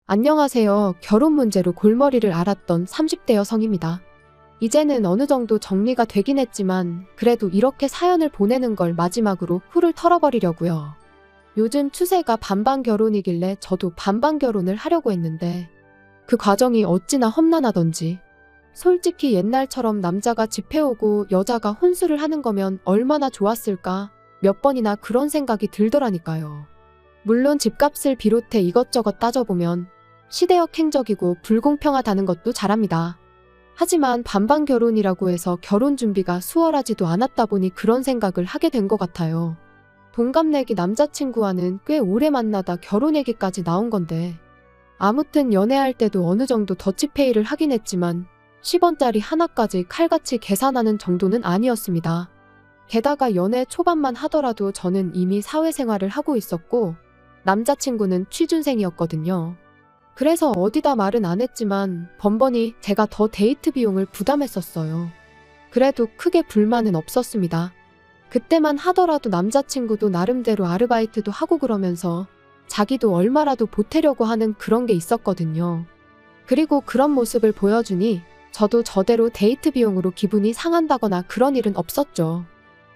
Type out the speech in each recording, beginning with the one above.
안녕하세요. 결혼 문제로 골머리를 앓았던 30대 여성입니다. 이제는 어느 정도 정리가 되긴 했지만 그래도 이렇게 사연을 보내는 걸 마지막으로 훌을 털어버리려고요. 요즘 추세가 반반 결혼이길래 저도 반반 결혼을 하려고 했는데 그 과정이 어찌나 험난하던지. 솔직히 옛날처럼 남자가 집 해오고 여자가 혼수를 하는 거면 얼마나 좋았을까 몇 번이나 그런 생각이 들더라니까요. 물론 집값을 비롯해 이것저것 따져보면 시대역 행적이고 불공평하다는 것도 잘 압니다. 하지만 반반 결혼이라고 해서 결혼 준비가 수월하지도 않았다 보니 그런 생각을 하게 된 것 같아요. 동갑내기 남자친구와는 꽤 오래 만나다 결혼 얘기까지 나온 건데 아무튼 연애할 때도 어느 정도 더치페이를 하긴 했지만 10원짜리 하나까지 칼같이 계산하는 정도는 아니었습니다. 게다가 연애 초반만 하더라도 저는 이미 사회생활을 하고 있었고 남자친구는 취준생이었거든요. 그래서 어디다 말은 안 했지만 번번이 제가 더 데이트 비용을 부담했었어요. 그래도 크게 불만은 없었습니다. 그때만 하더라도 남자친구도 나름대로 아르바이트도 하고 그러면서 자기도 얼마라도 보태려고 하는 그런 게 있었거든요. 그리고 그런 모습을 보여주니 저도 저대로 데이트 비용으로 기분이 상한다거나 그런 일은 없었죠.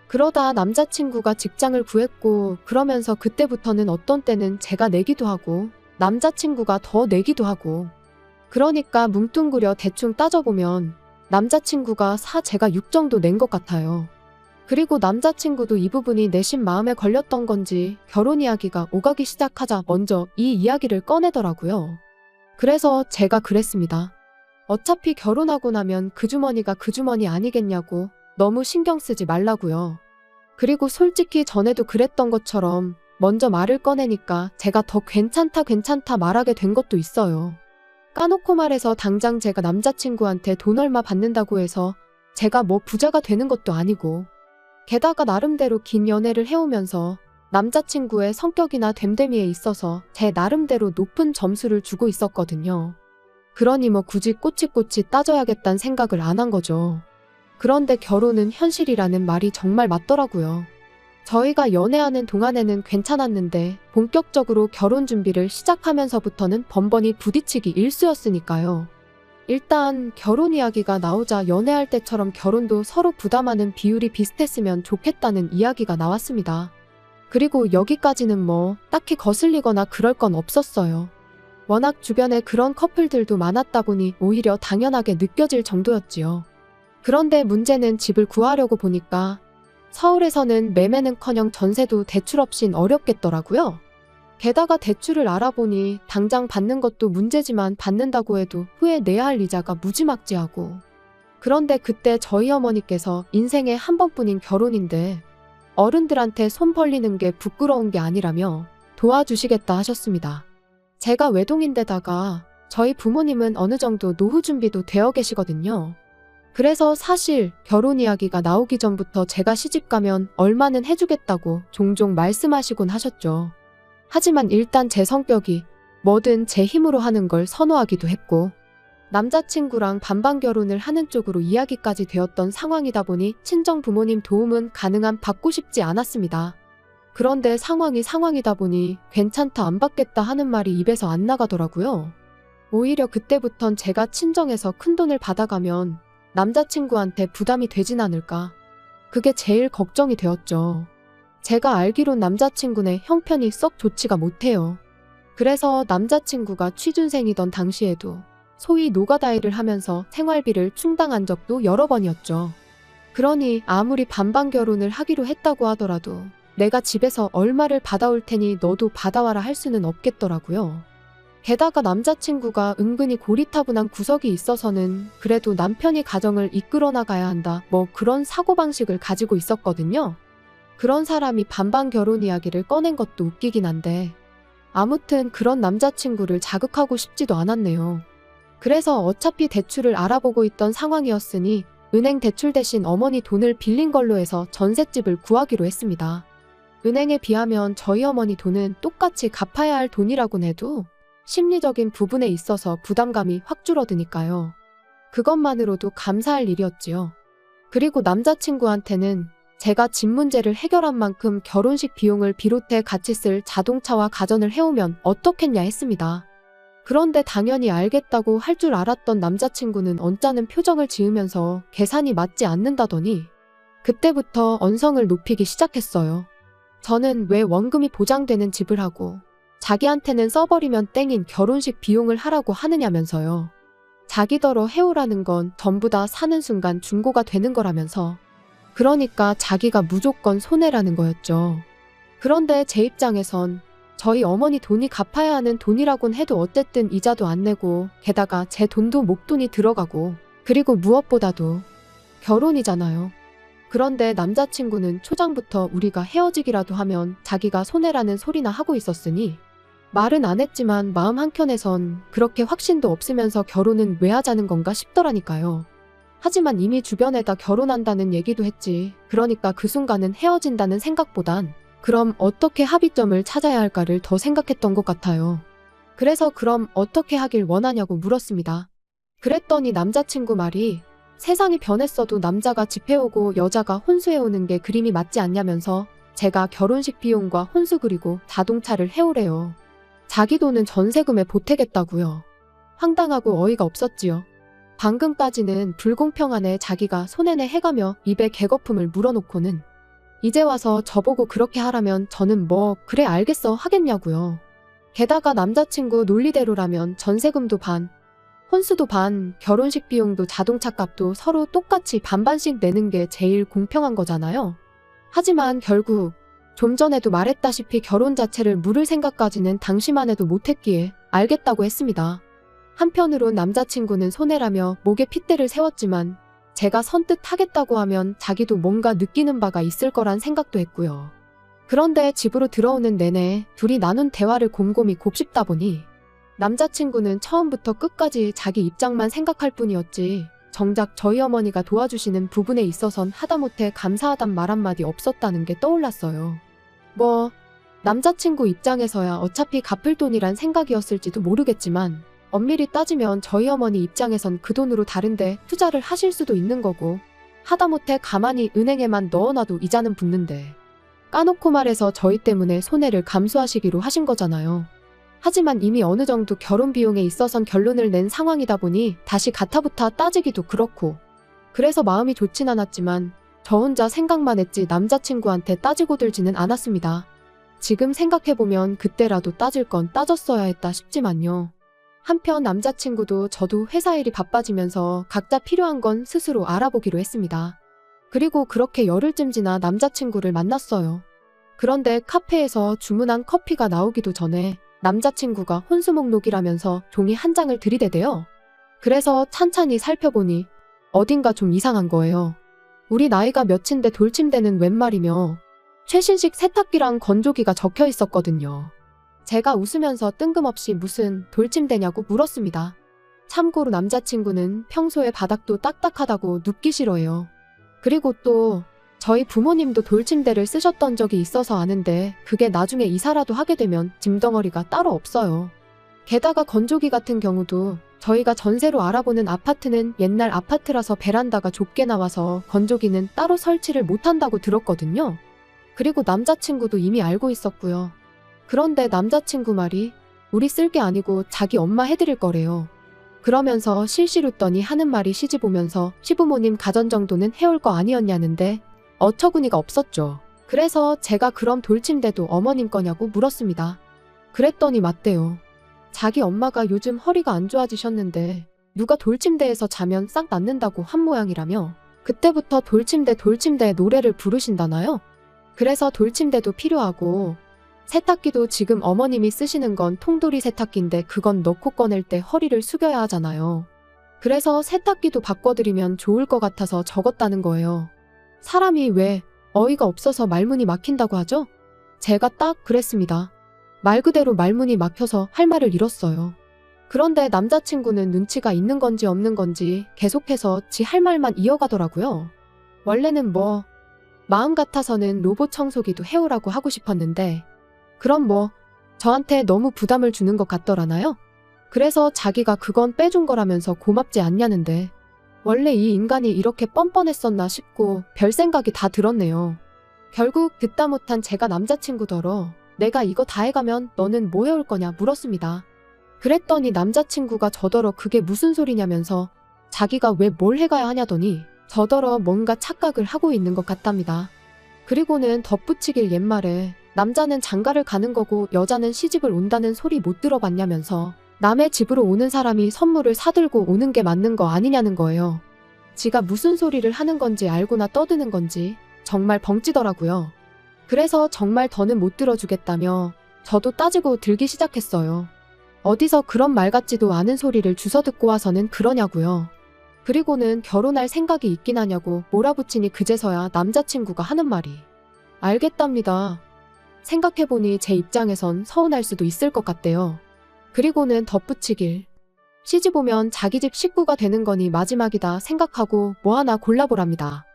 그러다 남자친구가 직장을 구했고 그러면서 그때부터는 어떤 때는 제가 내기도 하고 남자친구가 더 내기도 하고 그러니까 뭉뚱그려 대충 따져보면 남자친구가 4 제가 6 정도 낸 것 같아요. 그리고 남자친구도 이 부분이 내심 마음에 걸렸던 건지 결혼 이야기가 오가기 시작하자 먼저 이 이야기를 꺼내더라고요. 그래서 제가 그랬습니다. 어차피 결혼하고 나면 그 주머니가 그 주머니 아니겠냐고 너무 신경 쓰지 말라고요. 그리고 솔직히 전에도 그랬던 것처럼 먼저 말을 꺼내니까 제가 더 괜찮다 말하게 된 것도 있어요. 까놓고 말해서 당장 제가 남자친구한테 돈 얼마 받는다고 해서 제가 뭐 부자가 되는 것도 아니고 게다가 나름대로 긴 연애를 해오면서 남자친구의 성격이나 됨됨이에 있어서 제 나름대로 높은 점수를 주고 있었거든요. 그러니 뭐 굳이 꼬치꼬치 따져야겠다는 생각을 안 한 거죠. 그런데 결혼은 현실이라는 말이 정말 맞더라고요. 저희가 연애하는 동안에는 괜찮았는데 본격적으로 결혼 준비를 시작하면서부터는 번번이 부딪히기 일쑤였으니까요. 일단 결혼 이야기가 나오자 연애할 때처럼 결혼도 서로 부담하는 비율이 비슷했으면 좋겠다는 이야기가 나왔습니다. 그리고 여기까지는 뭐 딱히 거슬리거나 그럴 건 없었어요. 워낙 주변에 그런 커플들도 많았다 보니 오히려 당연하게 느껴질 정도였지요. 그런데 문제는 집을 구하려고 보니까 서울에서는 매매는커녕 전세도 대출 없인 어렵겠더라고요. 게다가 대출을 알아보니 당장 받는 것도 문제지만 받는다고 해도 후에 내야 할 이자가 무지막지하고 그런데 그때 저희 어머니께서 인생에 한 번뿐인 결혼인데 어른들한테 손 벌리는 게 부끄러운 게 아니라며 도와주시겠다 하셨습니다. 제가 외동인데다가 저희 부모님은 어느 정도 노후 준비도 되어 계시거든요. 그래서 사실 결혼 이야기가 나오기 전부터 제가 시집가면 얼마는 해주겠다고 종종 말씀하시곤 하셨죠. 하지만 일단 제 성격이 뭐든 제 힘으로 하는 걸 선호하기도 했고 남자친구랑 반반 결혼을 하는 쪽으로 이야기까지 되었던 상황이다 보니 친정 부모님 도움은 가능한 받고 싶지 않았습니다. 그런데 상황이다 보니 괜찮다 안 받겠다 하는 말이 입에서 안 나가더라고요. 오히려 그때부턴 제가 친정에서 큰돈을 받아가면 남자친구한테 부담이 되진 않을까. 그게 제일 걱정이 되었죠. 제가 알기론 남자친구네 형편이 썩 좋지가 못해요. 그래서 남자친구가 취준생이던 당시에도 소위 노가다일을 하면서 생활비를 충당한 적도 여러 번이었죠. 그러니 아무리 반반 결혼을 하기로 했다고 하더라도 내가 집에서 얼마를 받아올 테니 너도 받아와라 할 수는 없겠더라고요. 게다가 남자친구가 은근히 고리타분한 구석이 있어서는 그래도 남편이 가정을 이끌어 나가야 한다 뭐 그런 사고방식을 가지고 있었거든요. 그런 사람이 반반 결혼 이야기를 꺼낸 것도 웃기긴 한데 아무튼 그런 남자친구를 자극하고 싶지도 않았네요. 그래서 어차피 대출을 알아보고 있던 상황이었으니 은행 대출 대신 어머니 돈을 빌린 걸로 해서 전셋집을 구하기로 했습니다. 은행에 비하면 저희 어머니 돈은 똑같이 갚아야 할 돈이라곤 해도 심리적인 부분에 있어서 부담감이 확 줄어드니까요. 그것만으로도 감사할 일이었지요. 그리고 남자친구한테는 제가 집 문제를 해결한 만큼 결혼식 비용을 비롯해 같이 쓸 자동차와 가전을 해오면 어떻겠냐 했습니다. 그런데 당연히 알겠다고 할 줄 알았던 남자친구는 언짢은 표정을 지으면서 계산이 맞지 않는다더니 그때부터 언성을 높이기 시작했어요. 저는 왜 원금이 보장되는 집을 하고 자기한테는 써버리면 땡인 결혼식 비용을 하라고 하느냐면서요. 자기더러 해오라는 건 전부 다 사는 순간 중고가 되는 거라면서. 그러니까 자기가 무조건 손해라는 거였죠. 그런데 제 입장에선 저희 어머니 돈이 갚아야 하는 돈이라곤 해도 어쨌든 이자도 안 내고 게다가 제 돈도 목돈이 들어가고 그리고 무엇보다도 결혼이잖아요. 그런데 남자친구는 초장부터 우리가 헤어지기라도 하면 자기가 손해라는 소리나 하고 있었으니 말은 안 했지만 마음 한켠에선 그렇게 확신도 없으면서 결혼은 왜 하자는 건가 싶더라니까요. 하지만 이미 주변에다 결혼한다는 얘기도 했지. 그러니까 그 순간은 헤어진다는 생각보단 그럼 어떻게 합의점을 찾아야 할까를 더 생각했던 것 같아요. 그래서 그럼 어떻게 하길 원하냐고 물었습니다. 그랬더니 남자친구 말이 세상이 변했어도 남자가 집 해오고 여자가 혼수해오는 게 그림이 맞지 않냐면서 제가 결혼식 비용과 혼수 그리고 자동차를 해오래요. 자기 돈은 전세금에 보태겠다고요. 황당하고 어이가 없었지요. 방금까지는 불공평하네 자기가 손해내 해가며 입에 개거품을 물어놓고는 이제 와서 저보고 그렇게 하라면 저는 뭐 그래 알겠어 하겠냐고요. 게다가 남자친구 논리대로라면 전세금도 반, 혼수도 반, 결혼식 비용도 자동차 값도 서로 똑같이 반반씩 내는 게 제일 공평한 거잖아요. 하지만 결국 좀 전에도 말했다시피 결혼 자체를 물을 생각까지는 당시만 해도 못했기에 알겠다고 했습니다. 한편으론 남자친구는 손해라며 목에 핏대를 세웠지만 제가 선뜻 하겠다고 하면 자기도 뭔가 느끼는 바가 있을 거란 생각도 했고요. 그런데 집으로 들어오는 내내 둘이 나눈 대화를 곰곰이 곱씹다 보니 남자친구는 처음부터 끝까지 자기 입장만 생각할 뿐이었지 정작 저희 어머니가 도와주시는 부분에 있어선 하다못해 감사하단 말 한마디 없었다는 게 떠올랐어요. 뭐 남자친구 입장에서야 어차피 갚을 돈이란 생각이었을지도 모르겠지만 엄밀히 따지면 저희 어머니 입장에선 그 돈으로 다른데 투자를 하실 수도 있는 거고 하다못해 가만히 은행에만 넣어놔도 이자는 붙는데 까놓고 말해서 저희 때문에 손해를 감수하시기로 하신 거잖아요. 하지만 이미 어느 정도 결혼 비용에 있어선 결론을 낸 상황이다 보니 다시 가타부타 따지기도 그렇고 그래서 마음이 좋진 않았지만 저 혼자 생각만 했지 남자친구한테 따지고 들지는 않았습니다. 지금 생각해보면 그때라도 따질 건 따졌어야 했다 싶지만요. 한편 남자친구도 저도 회사 일이 바빠지면서 각자 필요한 건 스스로 알아보기로 했습니다. 그리고 그렇게 열흘쯤 지나 남자친구를 만났어요. 그런데 카페에서 주문한 커피가 나오기도 전에 남자친구가 혼수 목록이라면서 종이 한 장을 들이대대요. 그래서 찬찬히 살펴보니 어딘가 좀 이상한 거예요. 우리 나이가 몇인데 돌침대는 웬 말이며 최신식 세탁기랑 건조기가 적혀 있었거든요. 제가 웃으면서 뜬금없이 무슨 돌침대냐고 물었습니다. 참고로 남자친구는 평소에 바닥도 딱딱하다고 눕기 싫어해요. 그리고 또 저희 부모님도 돌침대를 쓰셨던 적이 있어서 아는데 그게 나중에 이사라도 하게 되면 짐덩어리가 따로 없어요. 게다가 건조기 같은 경우도 저희가 전세로 알아보는 아파트는 옛날 아파트라서 베란다가 좁게 나와서 건조기는 따로 설치를 못한다고 들었거든요. 그리고 남자친구도 이미 알고 있었고요. 그런데 남자친구 말이 우리 쓸 게 아니고 자기 엄마 해드릴 거래요. 그러면서 실실 웃더니 하는 말이 시집 오면서 시부모님 가전 정도는 해올 거 아니었냐는데 어처구니가 없었죠. 그래서 제가 그럼 돌침대도 어머님 거냐고 물었습니다. 그랬더니 맞대요. 자기 엄마가 요즘 허리가 안 좋아지셨는데 누가 돌침대에서 자면 싹 낫는다고 한 모양이라며 그때부터 돌침대 노래를 부르신다나요? 그래서 돌침대도 필요하고 세탁기도 지금 어머님이 쓰시는 건 통돌이 세탁기인데 그건 넣고 꺼낼 때 허리를 숙여야 하잖아요. 그래서 세탁기도 바꿔드리면 좋을 것 같아서 적었다는 거예요. 사람이 왜 어이가 없어서 말문이 막힌다고 하죠? 제가 딱 그랬습니다. 말 그대로 말문이 막혀서 할 말을 잃었어요. 그런데 남자친구는 눈치가 있는 건지 없는 건지 계속해서 지 할 말만 이어가더라고요. 원래는 뭐 마음 같아서는 로봇 청소기도 해오라고 하고 싶었는데 그럼 뭐 저한테 너무 부담을 주는 것 같더라나요? 그래서 자기가 그건 빼준 거라면서 고맙지 않냐는데 원래 이 인간이 이렇게 뻔뻔했었나 싶고 별 생각이 다 들었네요. 결국 듣다 못한 제가 남자친구더러 내가 이거 다 해가면 너는 뭐 해올 거냐 물었습니다. 그랬더니 남자친구가 저더러 그게 무슨 소리냐면서 자기가 왜 뭘 해가야 하냐더니 저더러 뭔가 착각을 하고 있는 것 같답니다. 그리고는 덧붙이길 옛말에 남자는 장가를 가는 거고 여자는 시집을 온다는 소리 못 들어봤냐면서 남의 집으로 오는 사람이 선물을 사들고 오는 게 맞는 거 아니냐는 거예요. 지가 무슨 소리를 하는 건지 알고나 떠드는 건지 정말 벙찌더라고요. 그래서 정말 더는 못 들어주겠다며 저도 따지고 들기 시작했어요. 어디서 그런 말 같지도 않은 소리를 주워 듣고 와서는 그러냐고요. 그리고는 결혼할 생각이 있긴 하냐고 몰아붙이니 그제서야 남자친구가 하는 말이 알겠답니다. 생각해보니 제 입장에선 서운할 수도 있을 것 같대요. 그리고는 덧붙이길 시집 오면 자기 집 식구가 되는 거니 마지막이다 생각하고 뭐 하나 골라보랍니다.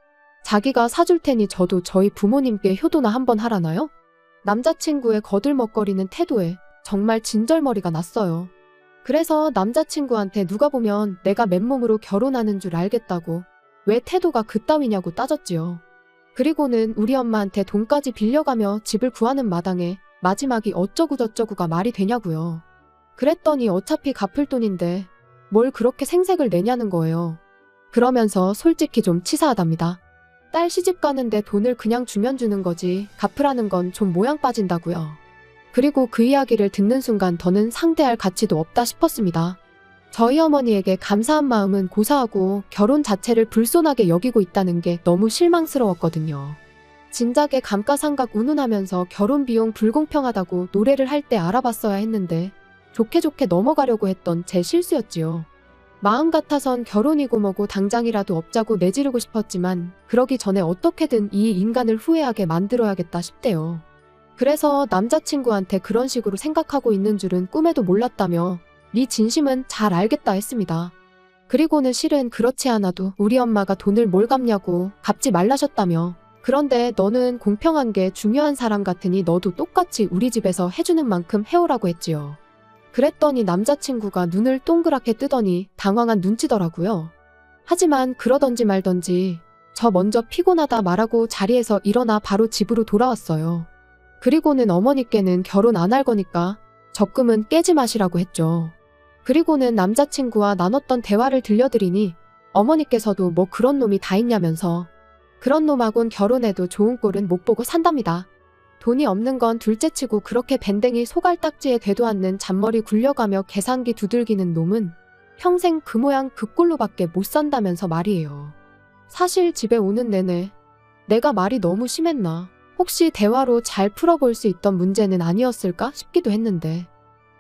자기가 사줄 테니 저도 저희 부모님께 효도나 한번 하라나요? 남자친구의 거들먹거리는 태도에 정말 진절머리가 났어요. 그래서 남자친구한테 누가 보면 내가 맨몸으로 결혼하는 줄 알겠다고 왜 태도가 그따위냐고 따졌지요. 그리고는 우리 엄마한테 돈까지 빌려가며 집을 구하는 마당에 마지막이 어쩌구저쩌구가 말이 되냐고요. 그랬더니 어차피 갚을 돈인데 뭘 그렇게 생색을 내냐는 거예요. 그러면서 솔직히 좀 치사하답니다. 딸 시집 가는데 돈을 그냥 주면 주는 거지 갚으라는 건 좀 모양 빠진다고요. 그리고 그 이야기를 듣는 순간 더는 상대할 가치도 없다 싶었습니다. 저희 어머니에게 감사한 마음은 고사하고 결혼 자체를 불손하게 여기고 있다는 게 너무 실망스러웠거든요. 진작에 감가상각 운운하면서 결혼 비용 불공평하다고 노래를 할 때 알아봤어야 했는데 좋게 좋게 넘어가려고 했던 제 실수였지요. 마음 같아선 결혼이고 뭐고 당장이라도 업자고 내지르고 싶었지만 그러기 전에 어떻게든 이 인간을 후회하게 만들어야겠다 싶대요. 그래서 남자친구한테 그런 식으로 생각하고 있는 줄은 꿈에도 몰랐다며 네 진심은 잘 알겠다 했습니다. 그리고는 실은 그렇지 않아도 우리 엄마가 돈을 뭘 갚냐고 갚지 말라셨다며 그런데 너는 공평한 게 중요한 사람 같으니 너도 똑같이 우리 집에서 해주는 만큼 해오라고 했지요. 그랬더니 남자친구가 눈을 동그랗게 뜨더니 당황한 눈치더라고요. 하지만 그러던지 말던지 저 먼저 피곤하다 말하고 자리에서 일어나 바로 집으로 돌아왔어요. 그리고는 어머니께는 결혼 안 할 거니까 적금은 깨지 마시라고 했죠. 그리고는 남자친구와 나눴던 대화를 들려드리니 어머니께서도 뭐 그런 놈이 다 있냐면서 그런 놈하곤 결혼해도 좋은 꼴은 못 보고 산답니다. 돈이 없는 건 둘째치고 그렇게 밴댕이 소갈딱지에 되도 않는 잔머리 굴려가며 계산기 두들기는 놈은 평생 그 모양 그 꼴로밖에 못 산다면서 말이에요. 사실 집에 오는 내내 내가 말이 너무 심했나? 혹시 대화로 잘 풀어볼 수 있던 문제는 아니었을까 싶기도 했는데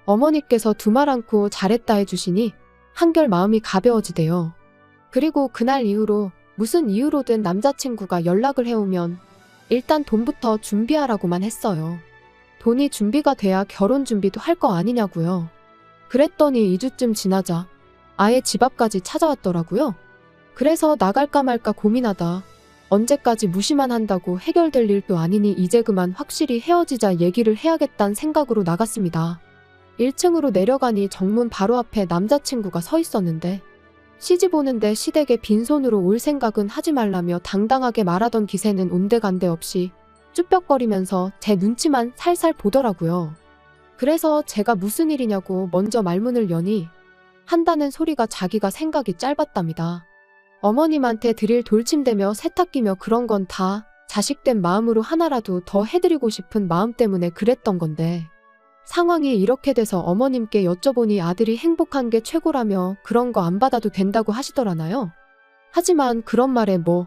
어머니께서 두말 않고 잘했다 해주시니 한결 마음이 가벼워지대요. 그리고 그날 이후로 무슨 이유로든 남자친구가 연락을 해오면 일단 돈부터 준비하라고만 했어요. 돈이 준비가 돼야 결혼 준비도 할 거 아니냐고요. 그랬더니 2주쯤 지나자 아예 집 앞까지 찾아왔더라고요. 그래서 나갈까 말까 고민하다 언제까지 무시만 한다고 해결될 일도 아니니 이제 그만 확실히 헤어지자 얘기를 해야겠다는 생각으로 나갔습니다. 1층으로 내려가니 정문 바로 앞에 남자친구가 서 있었는데 시집 오는데 시댁에 빈손으로 올 생각은 하지 말라며 당당하게 말하던 기세는 온데간데 없이 쭈뼛거리면서 제 눈치만 살살 보더라고요. 그래서 제가 무슨 일이냐고 먼저 말문을 여니 한다는 소리가 자기가 생각이 짧았답니다. 어머님한테 드릴 돌침대며 세탁기며 그런 건 다 자식된 마음으로 하나라도 더 해드리고 싶은 마음 때문에 그랬던 건데 상황이 이렇게 돼서 어머님께 여쭤보니 아들이 행복한 게 최고라며 그런 거 안 받아도 된다고 하시더라나요. 하지만 그런 말에 뭐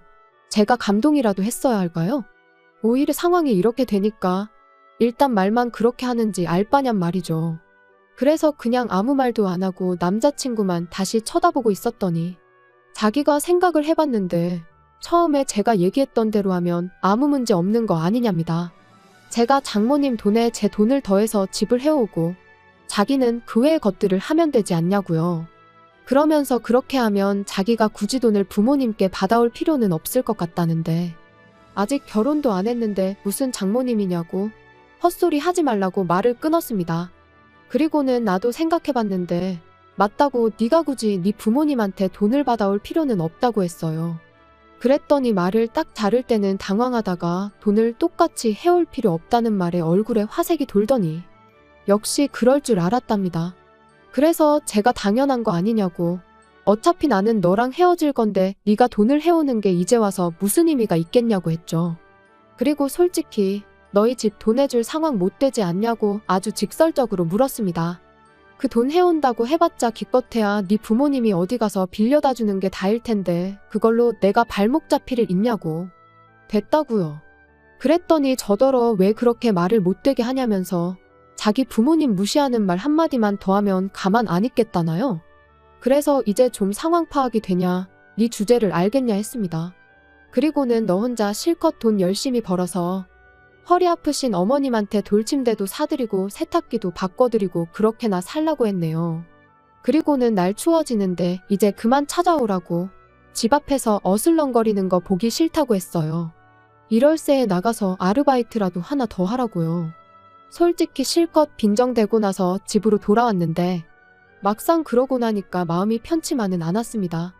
제가 감동이라도 했어야 할까요? 오히려 상황이 이렇게 되니까 일단 말만 그렇게 하는지 알 바냔 말이죠. 그래서 그냥 아무 말도 안 하고 남자친구만 다시 쳐다보고 있었더니 자기가 생각을 해봤는데 처음에 제가 얘기했던 대로 하면 아무 문제 없는 거 아니냐입니다. 제가 장모님 돈에 제 돈을 더해서 집을 해오고 자기는 그 외의 것들을 하면 되지 않냐고요. 그러면서 그렇게 하면 자기가 굳이 돈을 부모님께 받아올 필요는 없을 것 같다는데 아직 결혼도 안 했는데 무슨 장모님이냐고 헛소리 하지 말라고 말을 끊었습니다. 그리고는 나도 생각해봤는데 맞다고 네가 굳이 네 부모님한테 돈을 받아올 필요는 없다고 했어요. 그랬더니 말을 딱 자를 때는 당황하다가 돈을 똑같이 해올 필요 없다는 말에 얼굴에 화색이 돌더니 역시 그럴 줄 알았답니다. 그래서 제가 당연한 거 아니냐고. 어차피 나는 너랑 헤어질 건데 네가 돈을 해오는 게 이제 와서 무슨 의미가 있겠냐고 했죠. 그리고 솔직히 너희 집 돈 해줄 상황 못 되지 않냐고 아주 직설적으로 물었습니다. 그 돈 해온다고 해봤자 기껏해야 네 부모님이 어디 가서 빌려다 주는 게 다일 텐데 그걸로 내가 발목 잡힐 일 있냐고. 됐다고요. 그랬더니 저더러 왜 그렇게 말을 못되게 하냐면서 자기 부모님 무시하는 말 한마디만 더 하면 가만 안 있겠다나요? 그래서 이제 좀 상황 파악이 되냐, 네 주제를 알겠냐 했습니다. 그리고는 너 혼자 실컷 돈 열심히 벌어서 허리 아프신 어머님한테 돌침대도 사드리고 세탁기도 바꿔드리고 그렇게나 살라고 했네요. 그리고는 날 추워지는데 이제 그만 찾아오라고 집 앞에서 어슬렁거리는 거 보기 싫다고 했어요. 이럴 새에 나가서 아르바이트라도 하나 더 하라고요. 솔직히 실컷 빈정대고 나서 집으로 돌아왔는데 막상 그러고 나니까 마음이 편치만은 않았습니다.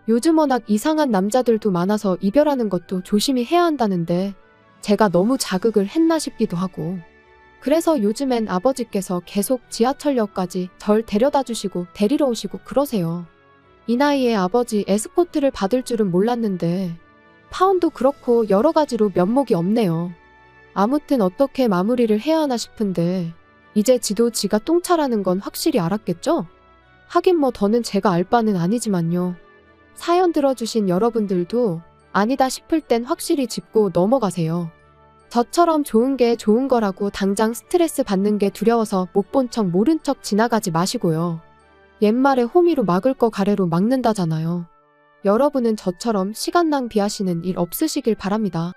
요즘 워낙 이상한 남자들도 많아서 이별하는 것도 조심히 해야 한다는데 제가 너무 자극을 했나 싶기도 하고 그래서 요즘엔 아버지께서 계속 지하철역까지 절 데려다 주시고 데리러 오시고 그러세요. 이 나이에 아버지 에스코트를 받을 줄은 몰랐는데 파혼도 그렇고 여러 가지로 면목이 없네요. 아무튼 어떻게 마무리를 해야 하나 싶은데 이제 지도 지가 똥차라는 건 확실히 알았겠죠? 하긴 뭐 더는 제가 알 바는 아니지만요. 사연 들어주신 여러분들도 아니다 싶을 땐 확실히 짚고 넘어가세요. 저처럼 좋은 게 좋은 거라고 당장 스트레스 받는 게 두려워서 못 본 척 모른 척 지나가지 마시고요. 옛말에 호미로 막을 거 가래로 막는다잖아요. 여러분은 저처럼 시간 낭비하시는 일 없으시길 바랍니다.